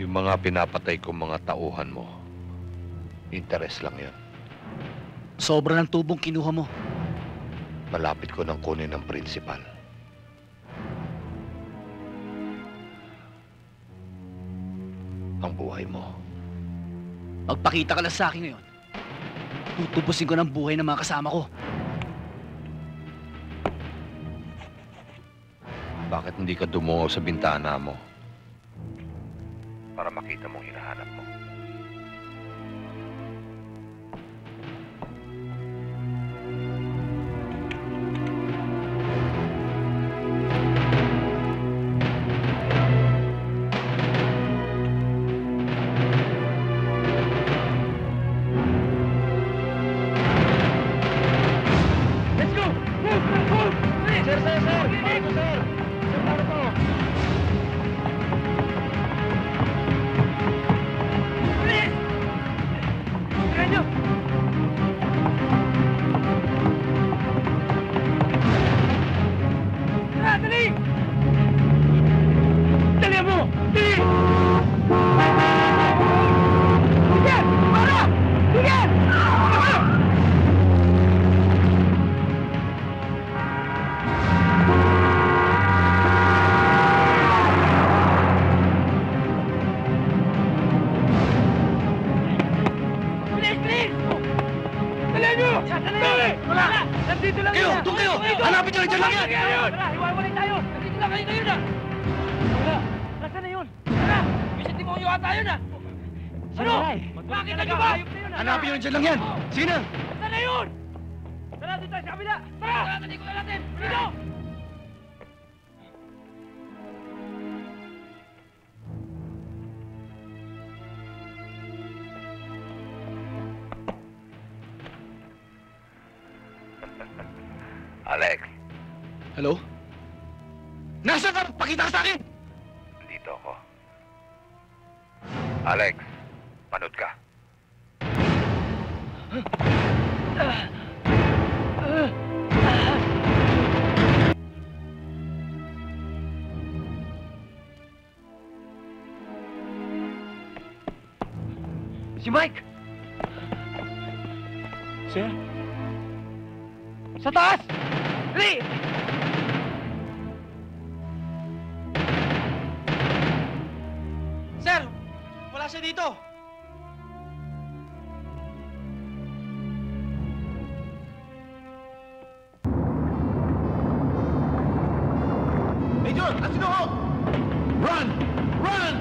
Yung mga pinapatay kong mga tauhan mo, interes lang yan. Sobra ng tubong kinuha mo. Malapit ko nang kunin ng prinsipal. Ang buhay mo. Magpakita ka lang sa akin ngayon. Tutubusin ko ng buhay ng mga kasama ko. Bakit hindi ka dumungaw sa bintana mo? Para makita mong hinahanap mo. Alex. Hello? Nasaan ka? Pakita ka sa akin! Dito ako. Alex, panood ka. Si Mike! Sir? Sa taas! Dali! Sir! Wala siya dito! Major! Asino ho! Run! Run!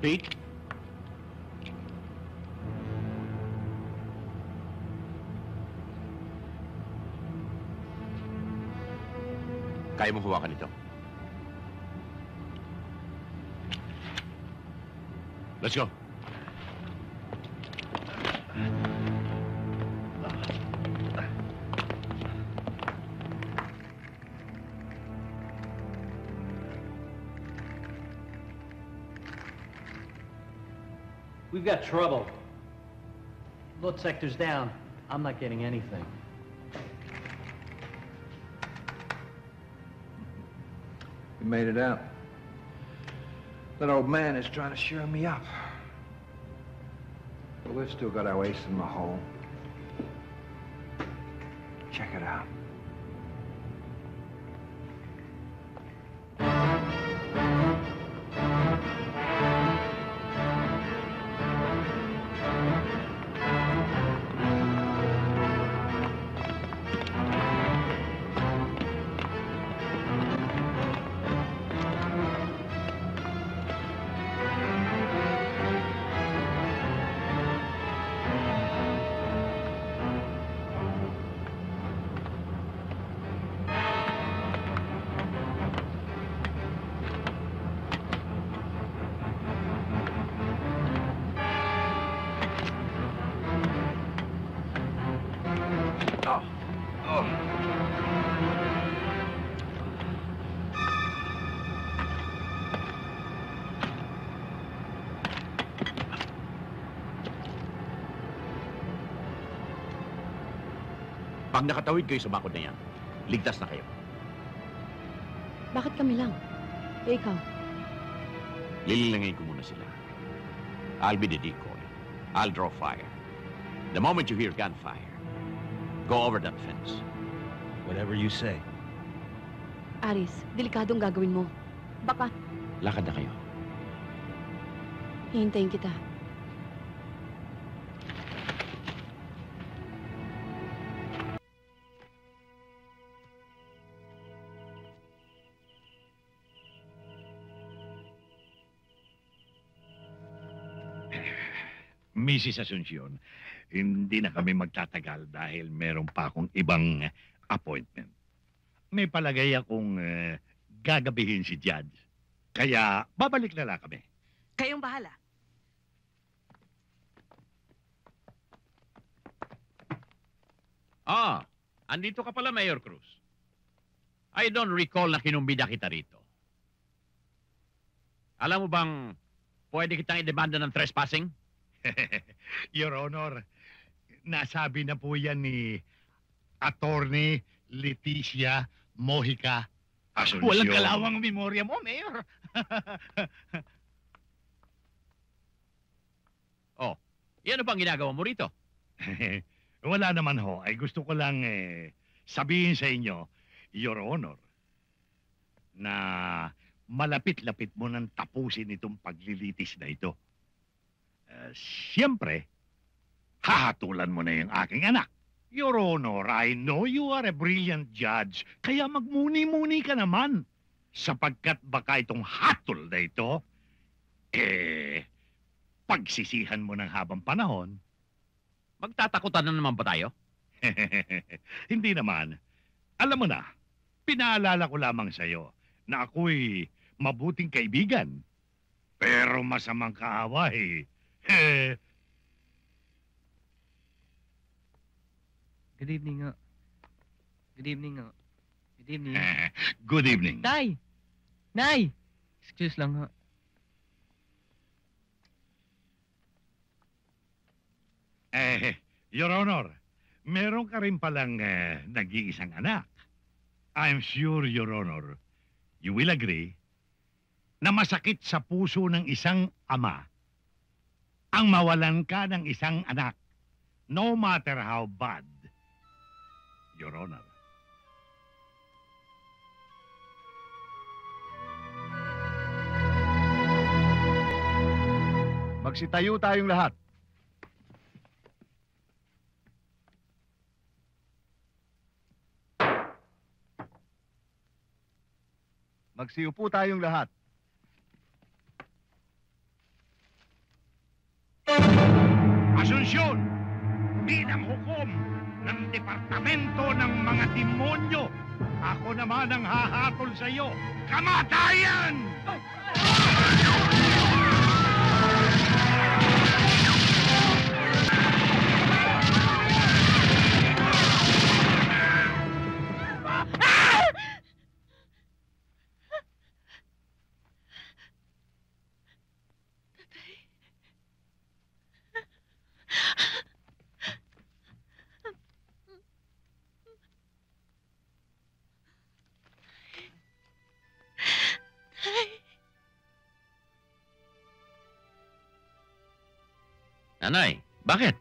Pete. Kaya mo hawakan ito? Let's go. We've got trouble. Load sector's down. I'm not getting anything. We made it out. That old man is trying to cheer me up. But we've still got our ace in the hole. Check it out. Pag nakatawid kayo sa bakod na yan, ligtas na kayo. Bakit kami lang? Eh, ikaw? Lililangin ko muna sila. I'll be the decoy. I'll draw fire. The moment you hear gunfire, go over that fence. Whatever you say. Aris, delikadong gagawin mo. Baka Lakad na kayo. hihintayin kita. Mrs. Asuncion, hindi na kami magtatagal dahil meron pa akong ibang appointment. May palagay akong gagabihin si Judge. Kaya babalik na lang kami. Kayong bahala. Ah, andito ka pala, Mayor Cruz. I don't recall na kinumbida kita rito. Alam mo bang pwede kitang idemanda ng trespassing? Your Honor, nasabi na po yan ni Attorney Leticia Mojica Asuncion. Walang kalawang memorya mo, Mayor. Oh, yan ano bang ginagawa mo rito? Wala naman ho. Ay gusto ko lang sabihin sa inyo, Your Honor, na malapit-lapit mo nang tapusin itong paglilitis na ito. Siyempre, hahatulan mo na yung aking anak. Your Honor, I know you are a brilliant judge, kaya magmuni-muni ka naman. Sapagkat baka itong hatol na ito, pagsisihan mo ng habang panahon. Magtatakutan na naman ba tayo? Hindi naman. Alam mo na, pinaalala ko lamang sa'yo na ako'y mabuting kaibigan. Pero masamang kaaway. Good evening nga. Good evening nga. Good evening. Good evening. Tay! Nay! Excuse lang ha. Your Honor, meron ka rin palang nag-iisang anak. I'm sure, Your Honor, you will agree na masakit sa puso ng isang ama ang mawalan ka ng isang anak, no matter how bad, Your Honor. Magsitayo tayong lahat. Magsiupo tayong lahat. Asunsyon, bilang hukom ng Departamento ng mga Demonyo Ako naman ang hahatol sa iyo. Kamatayan! Nanay, bakit?